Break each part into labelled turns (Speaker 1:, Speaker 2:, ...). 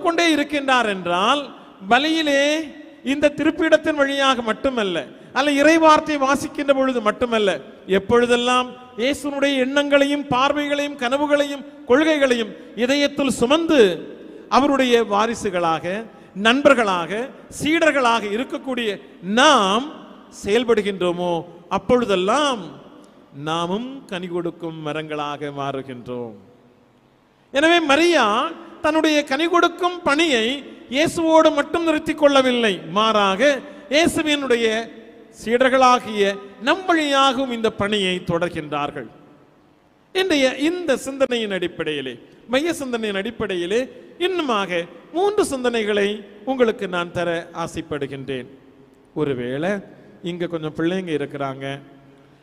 Speaker 1: கொண்டே இருக்கின்றார் என்றால் பலியிலே இந்த திருப்பீடத்தின் வழியாக மட்டுமல்ல, அல்ல இறைவார்த்தை வாசிக்கின்ற பொழுது மட்டுமல்ல, எப்பொழுதெல்லாம் இயேசுனுடைய எண்ணங்களையும் பார்வைகளையும் கனவுகளையும் கொள்கைகளையும் இதயத்தில் சுமந்து அவருடைய வாரிசுகளாக, நண்பர்களாக, சீடர்களாக இருக்கக்கூடிய நாம் செயல்படுகின்றோமோ அப்பொழுதெல்லாம் நாமும் கனி கொடுக்கும் மரங்களாக மாறுகின்றோம். எனவே மரியா தன்னுடைய கனி கொடுக்கும் பணியை இயேசுவோடு மட்டும் நிறுத்திக் கொள்ளவில்லை, மாறாக இயேசுவினுடைய சீடர்களாகிய நம் வழியாகவும் இந்த பணியை தொடர்கின்றார்கள். இன்றைய இந்த சிந்தனையின் அடிப்படையிலே, மைய சிந்தனையின் அடிப்படையிலே இன்னுமாக 3 சிந்தனைகளை உங்களுக்கு நான் தர ஆசைப்படுகின்றேன். ஒருவேளை இங்க கொஞ்சம் பிள்ளைங்க இருக்கிறாங்க,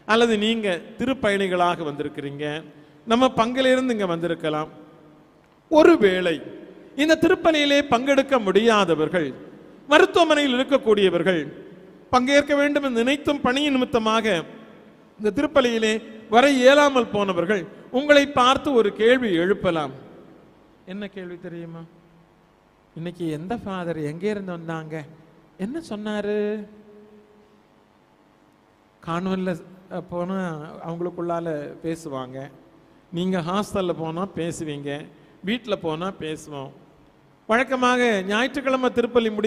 Speaker 1: அல்லது நீங்க திருப்பயணிகளாக வந்திருக்கிறீங்க, நம்ம பங்கிலிருந்து இங்க வந்திருக்கலாம். ஒருவேளை இந்த திருப்பலியிலே பங்கெடுக்க முடியாதவர்கள், மருத்துவமனையில் இருக்கக்கூடியவர்கள், பங்கேற்க வேண்டும் என்று நினைத்தும் பணியின் நிமித்தமாக இந்த திருப்பலியிலே வர இயலாமல் போனவர்கள் உங்களை பார்த்து ஒரு கேள்வி எழுப்பலாம். என்ன கேள்வி தெரியுமா? இன்னைக்கு எந்த ஃபாதர் எங்கே இருந்து வந்தாங்க, என்ன சொன்னாரு? கான்வென்ட்ல போனா அவங்களுக்குள்ளால பேசுவாங்க, நீங்க ஹாஸ்டல்ல போனா பேசுவீங்க, வீட்டில் போனா பேசுவோம். வழக்கமாக ஞாயிற்றுக்கிழமை திருப்பலி முடிந்து